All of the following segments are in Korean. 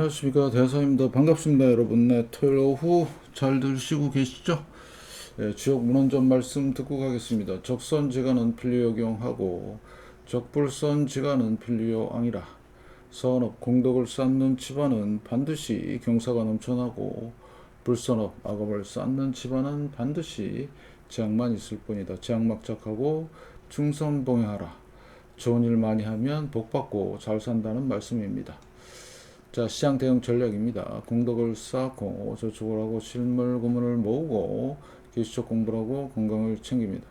안녕하십니까, 대사입니다. 반갑습니다. 여러분. 네, 토요일 오후 잘들 쉬고 계시죠? 네, 지역 문헌점 말씀 듣고 가겠습니다. 적선지간은 필리역용하고 적불선지간은 필리요앙이라. 선업 공덕을 쌓는 집안은 반드시 경사가 넘쳐나고 불선업 악업을 쌓는 집안은 반드시 재앙만 있을 뿐이다. 재앙막작하고 충선봉행하라. 좋은 일 많이 하면 복받고 잘 산다는 말씀입니다. 자, 시장 대응 전략입니다. 공덕을 쌓고 저축을 하고 실물 구문을 모으고 기술적 공부를 하고 건강을 챙깁니다.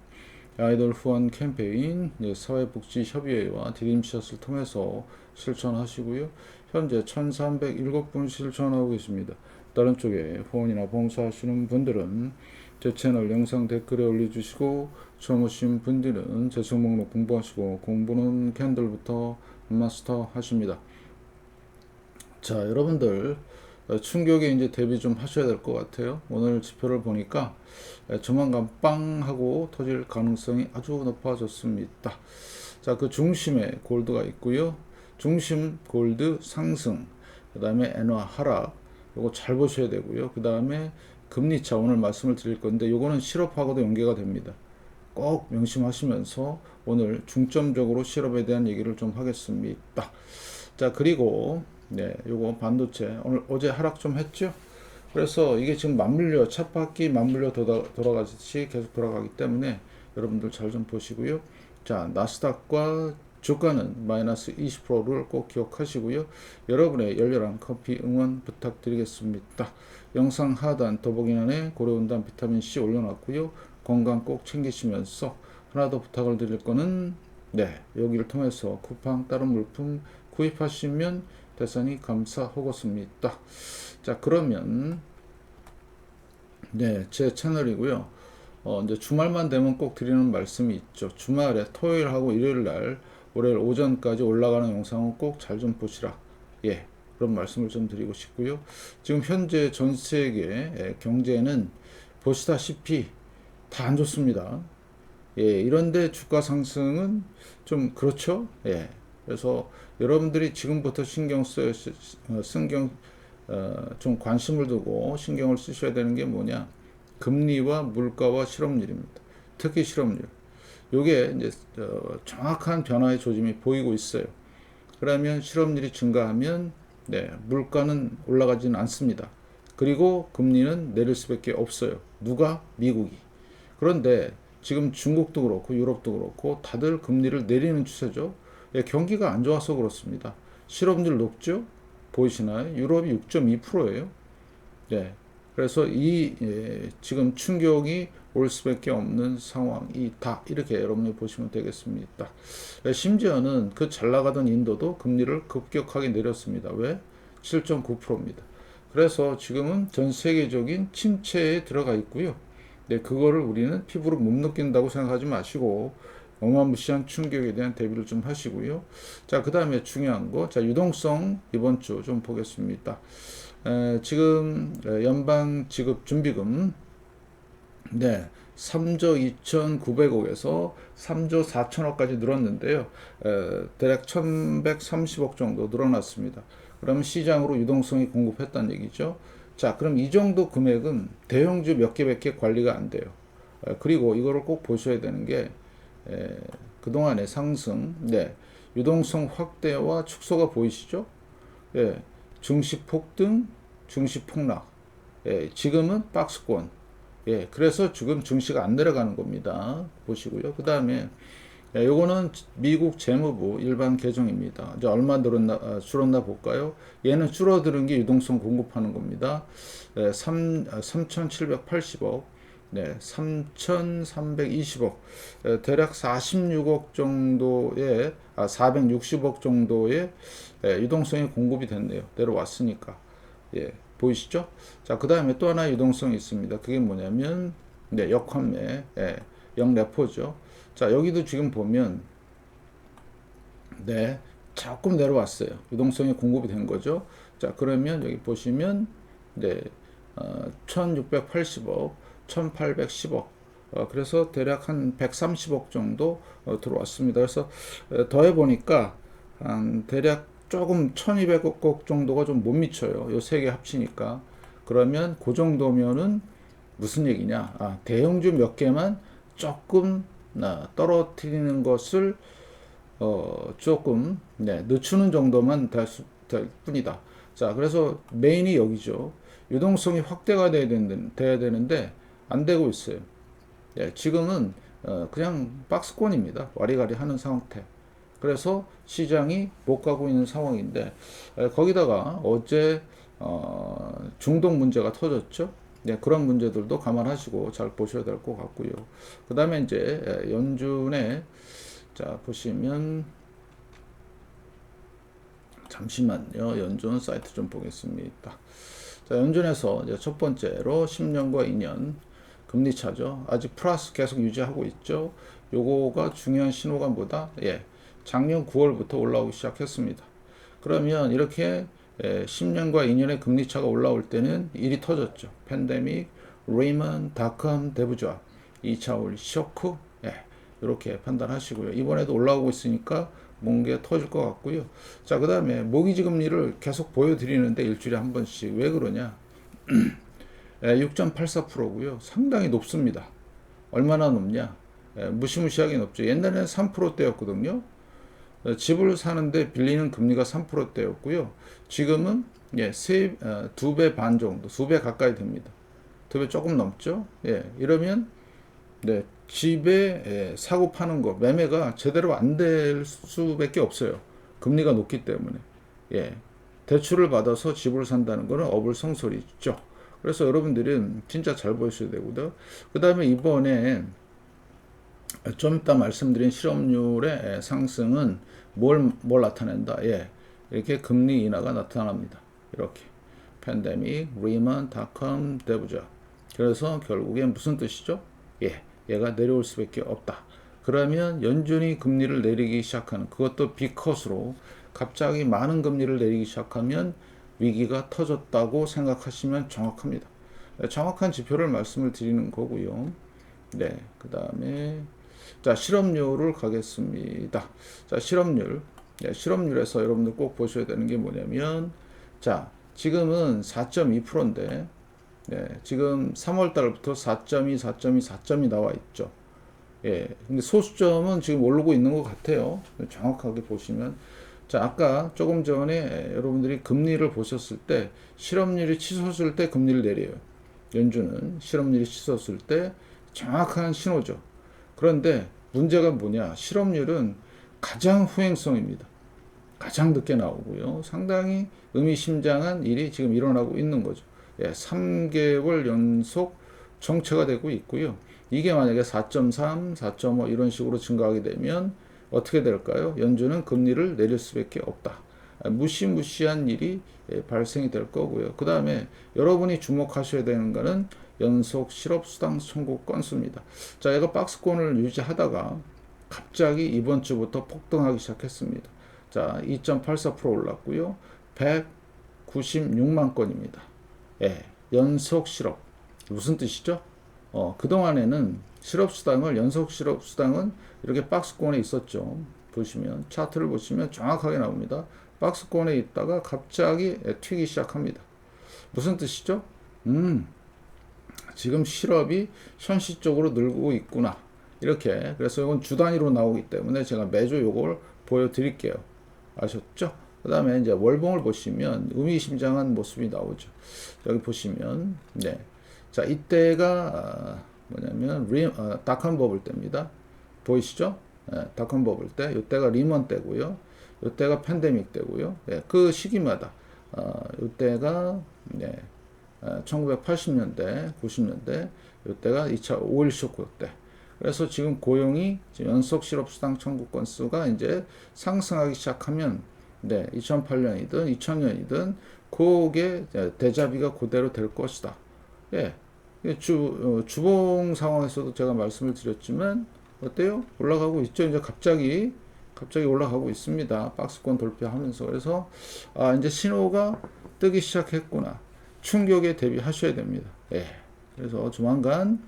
아이돌 후원 캠페인, 사회복지협의회와 디딤샷을 통해서 실천하시고요. 현재 1307분 실천하고 계십니다. 다른 쪽에 후원이나 봉사하시는 분들은 제 채널 영상 댓글에 올려주시고, 처음 오신 분들은 재생 목록 공부하시고, 공부는 캔들부터 마스터 하십니다. 자, 여러분들 충격에 이제 대비 좀 하셔야 될 것 같아요. 오늘 지표를 보니까 조만간 빵 하고 터질 가능성이 아주 높아졌습니다. 자, 그 중심에 골드가 있고요. 중심 골드 상승, 그 다음에 엔화 하락, 요거 잘 보셔야 되고요. 그 다음에 금리차 오늘 말씀을 드릴 건데, 요거는 실업하고도 연계가 됩니다. 꼭 명심하시면서 오늘 중점적으로 실업에 대한 얘기를 좀 하겠습니다. 자, 그리고 요거 반도체 어제 하락 좀 했죠. 그래서 이게 지금 맞물려 찻바퀴 맞물려 돌아가듯이 계속 돌아가기 때문에 여러분들 잘 좀 보시고요. 자, 나스닥과 주가는 마이너스 20%를 꼭 기억하시고요. 여러분의 열렬한 커피 응원 부탁드리겠습니다. 영상 하단 더보기란에 고려온단 비타민C 올려놨고요. 건강 꼭 챙기시면서 하나 더 부탁을 드릴 거는, 여기를 통해서 쿠팡 다른 물품 구입하시면 대단히 감사하겠습니다. 자, 그러면 제 채널이고요. 이제 주말만 되면 꼭 드리는 말씀이 있죠. 주말에 토요일하고 일요일 날 월요일 오전까지 올라가는 영상은 꼭 잘 좀 보시라. 그런 말씀을 좀 드리고 싶고요. 지금 현재 전 세계 경제는 보시다시피 다 안 좋습니다. 이런데 주가 상승은 좀 그렇죠. 그래서 여러분들이 지금부터 좀 관심을 두고 신경을 쓰셔야 되는 게 뭐냐? 금리와 물가와 실업률입니다. 특히 실업률. 요게 이제 정확한 변화의 조짐이 보이고 있어요. 그러면 실업률이 증가하면 물가는 올라가지는 않습니다. 그리고 금리는 내릴 수밖에 없어요. 누가? 미국이. 그런데 지금 중국도 그렇고 유럽도 그렇고 다들 금리를 내리는 추세죠. 경기가 안 좋아서 그렇습니다. 실업률 높죠? 보이시나요? 유럽이 6.2%예요. 그래서 지금 충격이 올 수밖에 없는 상황이다. 이렇게 여러분이 보시면 되겠습니다. 심지어는 그 잘 나가던 인도도 금리를 급격하게 내렸습니다. 왜? 7.9%입니다. 그래서 지금은 전 세계적인 침체에 들어가 있고요. 그거를 우리는 피부로 못 느낀다고 생각하지 마시고 어마무시한 충격에 대한 대비를 좀 하시고요. 자, 그 다음에 중요한 거, 자, 유동성 이번 주 좀 보겠습니다. 지금 연방 지급 준비금 3조 2,900억에서 3조 4천억까지 늘었는데요. 대략 1,130억 정도 늘어났습니다. 그럼 시장으로 유동성이 공급했다는 얘기죠. 자, 그럼 이 정도 금액은 대형주 몇 개밖에 관리가 안 돼요. 그리고 이거를 꼭 보셔야 되는 게, 그동안의 상승, 유동성 확대와 축소가 보이시죠? 증시 폭등, 증시 폭락. 지금은 박스권. 그래서 지금 증시가 안 내려가는 겁니다. 보시고요. 그 다음에 요거는 미국 재무부 일반 계정입니다. 이제 얼마 줄었나 볼까요? 얘는 줄어드는 게 유동성 공급하는 겁니다. 3,780억, 3,320억, 대략 46억 정도의, 460억 정도의 유동성이 공급이 됐네요. 내려왔으니까. 보이시죠? 자, 그 다음에 또 하나 유동성이 있습니다. 그게 뭐냐면, 역환매, 역레포죠. 자, 여기도 지금 보면, 조금 내려왔어요. 유동성이 공급이 된 거죠. 자, 그러면 여기 보시면, 1680억, 1810억, 그래서 대략 한 130억 정도 들어왔습니다. 그래서 더해보니까, 대략 조금 1200억 정도가 좀 못 미쳐요. 요 세 개 합치니까. 그러면 그 정도면은 무슨 얘기냐? 대형주 몇 개만 조금 떨어뜨리는 것을 조금 늦추는 정도만 될 뿐이다. 자, 그래서 메인이 여기죠. 유동성이 확대가 돼야 되는데 안 되고 있어요. 지금은 그냥 박스권입니다. 와리가리 하는 상태. 그래서 시장이 못 가고 있는 상황인데 거기다가 어제 중동 문제가 터졌죠. 그런 문제들도 감안하시고 잘 보셔야 될 것 같고요. 그 다음에 이제 연준의 자 보시면 잠시만요. 연준 사이트 좀 보겠습니다. 자, 연준에서 이제 첫 번째로 10년과 2년 금리 차죠. 아직 플러스 계속 유지하고 있죠. 요거가 중요한 신호가 뭐다? 작년 9월부터 올라오기 시작했습니다. 그러면 이렇게 10년과 2년의 금리 차가 올라올 때는 일이 터졌죠. 팬데믹, 레이먼, 닷컴, 데브조합, 2차 올 쇼크, 이렇게 판단하시고요. 이번에도 올라오고 있으니까 뭔가 터질 것 같고요. 자, 그 다음에 모기지 금리를 계속 보여드리는데 일주일에 한 번씩 왜 그러냐? 6.84%고요. 상당히 높습니다. 얼마나 높냐? 무시무시하게 높죠. 옛날에는 3%대였거든요. 집을 사는데 빌리는 금리가 3%대였고요. 지금은 2배 반 정도, 2배 가까이 됩니다. 2배 조금 넘죠. 이러면 집에 사고 파는 거, 매매가 제대로 안 될 수밖에 없어요. 금리가 높기 때문에. 대출을 받아서 집을 산다는 거는 어불성설이죠. 그래서 여러분들은 진짜 잘 보셔야 되고요. 그 다음에 이번에 좀 이따 말씀드린 실업률의 상승은 뭘 나타낸다? 이렇게 금리 인하가 나타납니다. 이렇게. 팬데믹, 리먼, 닷컴, 데브자. 그래서 결국엔 무슨 뜻이죠? 얘가 내려올 수밖에 없다. 그러면 연준이 금리를 내리기 시작하는 그것도 빅컷으로 갑자기 많은 금리를 내리기 시작하면 위기가 터졌다고 생각하시면 정확합니다. 정확한 지표를 말씀을 드리는 거고요. 그 다음에 자 실업률을 가겠습니다. 자 실업률에서 여러분들 꼭 보셔야 되는 게 뭐냐면 자 지금은 4.2%인데 지금 3월 달부터 4.2, 4.2, 4.2 나와 있죠. 근데 소수점은 지금 오르고 있는 것 같아요. 정확하게 보시면. 자, 아까 조금 전에 여러분들이 금리를 보셨을 때 실업률이 치솟을 때 금리를 내려요. 연준은 실업률이 치솟을 때 정확한 신호죠. 그런데 문제가 뭐냐? 실업률은 가장 후행성입니다. 가장 늦게 나오고요. 상당히 의미심장한 일이 지금 일어나고 있는 거죠. 3개월 연속 정체가 되고 있고요. 이게 만약에 4.3, 4.5 이런 식으로 증가하게 되면 어떻게 될까요? 연준은 금리를 내릴 수밖에 없다. 무시무시한 일이 발생이 될 거고요. 그 다음에 여러분이 주목하셔야 되는 것은 연속 실업수당 청구 건수입니다. 자, 얘가 박스권을 유지하다가 갑자기 이번 주부터 폭등하기 시작했습니다. 자, 2.84% 올랐고요. 196만 건입니다. 연속 실업. 무슨 뜻이죠? 그동안에는 연속 실업수당은 이렇게 박스권에 있었죠. 보시면, 차트를 보시면 정확하게 나옵니다. 박스권에 있다가 갑자기 튀기 시작합니다. 무슨 뜻이죠? 지금 실업이 현실적으로 늘고 있구나. 이렇게. 그래서 이건 주 단위로 나오기 때문에 제가 매주 이걸 보여드릴게요. 아셨죠? 그 다음에 이제 월봉을 보시면 의미심장한 모습이 나오죠. 여기 보시면, 자, 이때가 뭐냐면, 닷컴 버블 때입니다. 보이시죠? 닷컴 버블 때. 이때가 리먼 때고요. 이때가 팬데믹 때고요. 그 시기마다, 이때가, 1980년대, 90년대, 이때가 2차 오일 쇼크 때. 그래서 지금 고용이 연속 실업수당 청구 건수가 이제 상승하기 시작하면 2008년이든 2000년이든 그게 대자비가 그대로 될 것이다. 주봉 상황에서도 제가 말씀을 드렸지만 어때요? 올라가고 있죠. 이제 갑자기 올라가고 있습니다. 박스권 돌파하면서. 그래서 이제 신호가 뜨기 시작했구나. 충격에 대비하셔야 됩니다. 그래서 조만간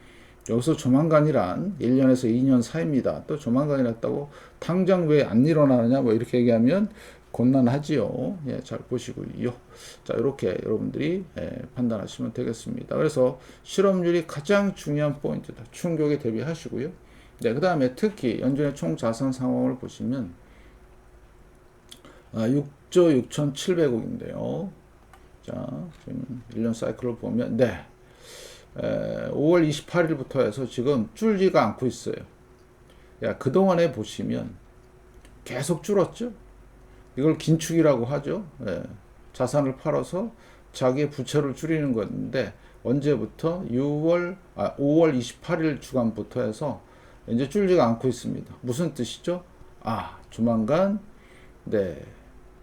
여기서 조만간이란 1년에서 2년 사이입니다. 또 조만간이랬다고 당장 왜 안 일어나느냐 뭐 이렇게 얘기하면 곤란하지요. 예, 잘 보시고요. 자, 이렇게 여러분들이 판단하시면 되겠습니다. 그래서 실업률이 가장 중요한 포인트다. 충격에 대비하시고요. 네, 그 다음에 특히 연준의 총 자산 상황을 보시면 6조 6,700억인데요. 자, 지금 1년 사이클을 보면 5월 28일부터 해서 지금 줄지가 않고 있어요. 야, 그동안에 보시면 계속 줄었죠. 이걸 긴축이라고 하죠. 예, 자산을 팔아서 자기의 부채를 줄이는 건데 언제부터 5월 28일 주간부터 해서 이제 줄지가 않고 있습니다. 무슨 뜻이죠? 조만간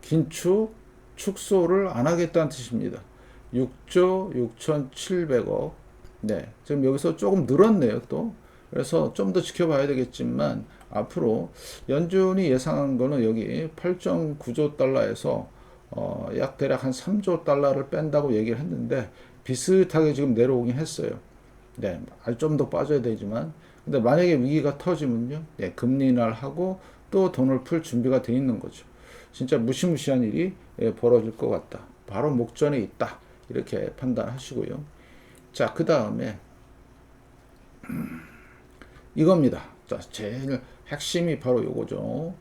긴축 축소를 안 하겠다는 뜻입니다. 6조 6,700억. 지금 여기서 조금 늘었네요, 또. 그래서 좀 더 지켜봐야 되겠지만 앞으로 연준이 예상한 거는 여기 8.9조 달러에서 약 대략 한 3조 달러를 뺀다고 얘기를 했는데 비슷하게 지금 내려오긴 했어요. 좀 더 빠져야 되지만 근데 만약에 위기가 터지면요, 금리 인하하고 또 돈을 풀 준비가 돼 있는 거죠. 진짜 무시무시한 일이 벌어질 것 같다. 바로 목전에 있다. 이렇게 판단하시고요. 자, 그 다음에 이겁니다. 자, 제일 핵심이 바로 요거죠.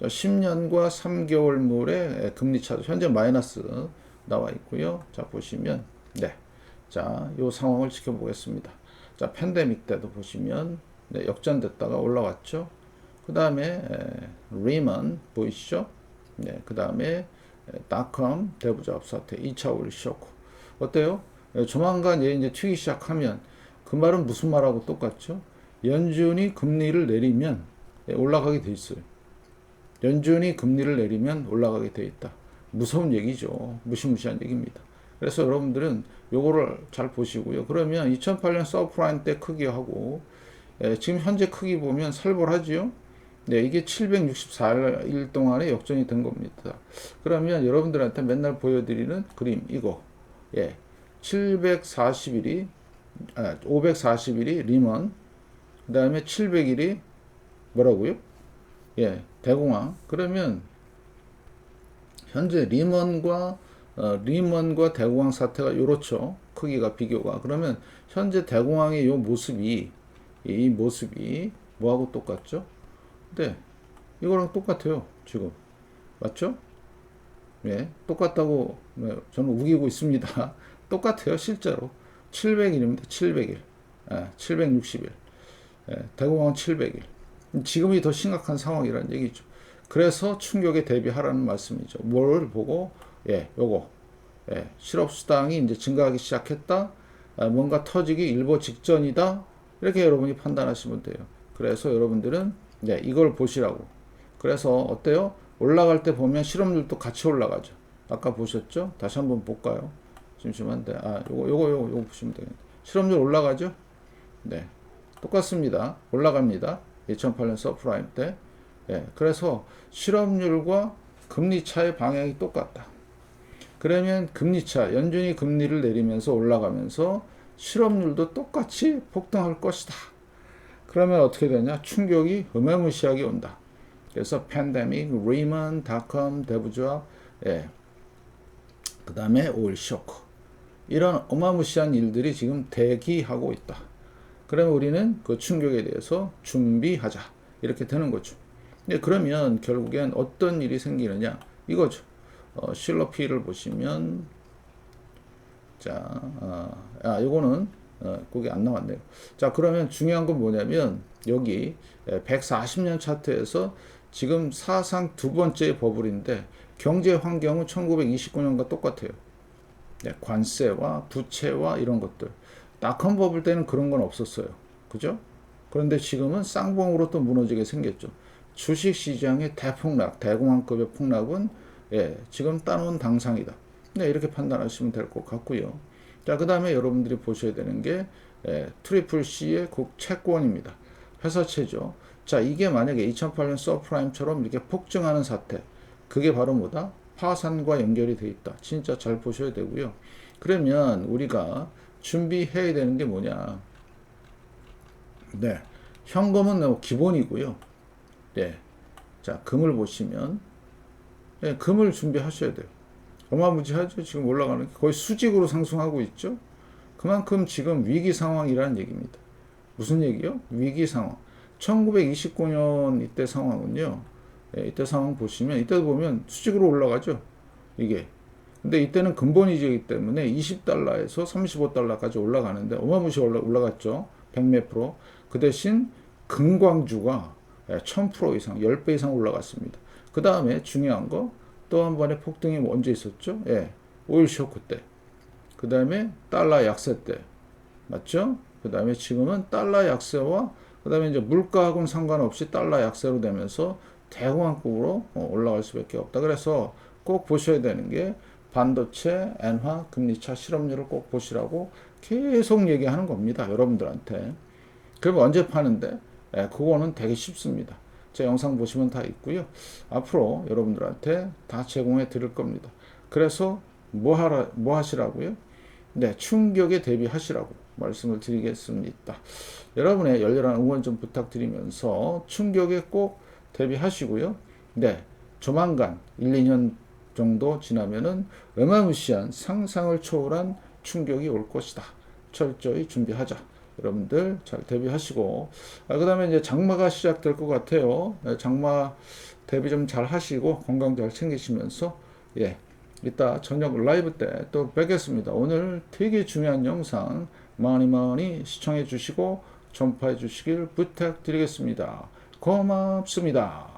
10년과 3개월물의 금리 차도 현재 마이너스 나와 있고요. 자, 보시면 자, 요 상황을 지켜보겠습니다. 자, 팬데믹 때도 보시면 역전됐다가 올라왔죠. 그 다음에 리먼 보이시죠? 그 다음에 닷컴 대부자업 사태 2차 오일 쇼크. 어때요? 조만간 얘 이제 튀기 시작하면 그 말은 무슨 말하고 똑같죠? 연준이 금리를 내리면 올라가게 돼 있어요. 연준이 금리를 내리면 올라가게 돼 있다. 무서운 얘기죠. 무시무시한 얘기입니다. 그래서 여러분들은 요거를 잘 보시고요. 그러면 2008년 서프라임 때 크기하고 지금 현재 크기 보면 살벌하지요. 이게 764일 동안에 역전이 된 겁니다. 그러면 여러분들한테 맨날 보여드리는 그림 이거 540일이 리먼, 그 다음에 700일이 뭐라고요? 대공황. 그러면 현재 리먼과 대공황 사태가 이렇죠. 크기가 비교가. 그러면 현재 대공황의 이 모습이 뭐하고 똑같죠? 이거랑 똑같아요. 지금 맞죠? 똑같다고 저는 우기고 있습니다. 똑같아요. 실제로 700일입니다. 700일, 760일, 대공황 700일. 지금이 더 심각한 상황이라는 얘기죠. 그래서 충격에 대비하라는 말씀이죠. 뭘 보고 요거 실업수당이 이제 증가하기 시작했다. 뭔가 터지기 일보 직전이다. 이렇게 여러분이 판단하시면 돼요. 그래서 여러분들은 이걸 보시라고. 그래서 어때요? 올라갈 때 보면 실업률도 같이 올라가죠. 아까 보셨죠? 다시 한번 볼까요? 잠시만. 요거 보시면 되겠네요. 실업률 올라가죠? 똑같습니다. 올라갑니다. 2008년 서프라임 때. 그래서 실업률과 금리 차의 방향이 똑같다. 그러면 금리 차, 연준이 금리를 내리면서 올라가면서 실업률도 똑같이 폭등할 것이다. 그러면 어떻게 되냐? 충격이 어마무시하게 온다. 그래서 팬데믹, 리먼, 닷컴, 대부조합, 그 다음에 오일 쇼크. 이런 어마무시한 일들이 지금 대기하고 있다. 그러면 우리는 그 충격에 대해서 준비하자. 이렇게 되는 거죠. 그러면 결국엔 어떤 일이 생기느냐? 이거죠. 실러피를 보시면, 자, 요거는, 그게 안 나왔네요. 자, 그러면 중요한 건 뭐냐면, 여기 140년 차트에서 지금 사상 두 번째 버블인데, 경제 환경은 1929년과 똑같아요. 관세와 부채와 이런 것들. 닷컴 버블 때는 그런 건 없었어요. 그죠? 그런데 지금은 쌍봉으로 또 무너지게 생겼죠. 주식 시장의 대폭락, 대공황급의 폭락은 지금 따놓은 당상이다. 이렇게 판단하시면 될 것 같고요. 자, 그 다음에 여러분들이 보셔야 되는 게 트리플 C의 채권입니다. 회사채죠. 자, 이게 만약에 2008년 서프라임처럼 이렇게 폭증하는 사태, 그게 바로 뭐다? 파산과 연결이 돼 있다. 진짜 잘 보셔야 되고요. 그러면 우리가 준비해야 되는 게 뭐냐? 현금은 기본이고요. 자, 금을 보시면 예, 금을 준비하셔야 돼요. 어마무지하죠. 지금 올라가는 게 거의 수직으로 상승하고 있죠. 그만큼 지금 위기 상황이라는 얘기입니다. 무슨 얘기요? 위기 상황. 1929년 이때 상황은요. 예, 이때 상황 보시면 이때 보면 수직으로 올라가죠. 이게. 근데 이때는 근본이지기 때문에 20달러에서 35달러까지 올라가는데 어마무시 올라갔죠. 100몇 프로. 그 대신 금광주가 1000% 이상, 10배 이상 올라갔습니다. 그 다음에 중요한 거 또 한 번의 폭등이 언제 있었죠? 예, 오일 쇼크 때. 그 다음에 달러 약세 때. 맞죠? 그 다음에 지금은 달러 약세와 그 다음에 이제 물가하고는 상관없이 달러 약세로 되면서 대공황급으로 올라갈 수밖에 없다. 그래서 꼭 보셔야 되는 게 반도체, 엔화, 금리차 실업률을 꼭 보시라고 계속 얘기하는 겁니다. 여러분들한테. 그럼 언제 파는데? 예, 그거는 되게 쉽습니다. 제 영상 보시면 다 있고요. 앞으로 여러분들한테 다 제공해 드릴 겁니다. 그래서 뭐 하시라고요? 네, 충격에 대비하시라고 말씀을 드리겠습니다. 여러분의 열렬한 응원 좀 부탁드리면서 충격에 꼭 대비하시고요. 네, 조만간 1, 2년 정도 지나면은 어마무시한 상상을 초월한 충격이 올 것이다. 철저히 준비하자. 여러분들 잘 대비하시고, 그 다음에 이제 장마가 시작될 것 같아요. 장마 대비 좀 잘 하시고, 건강 잘 챙기시면서, 예, 이따 저녁 라이브 때 또 뵙겠습니다. 오늘 되게 중요한 영상 많이 많이 시청해 주시고, 전파해 주시길 부탁드리겠습니다. 고맙습니다.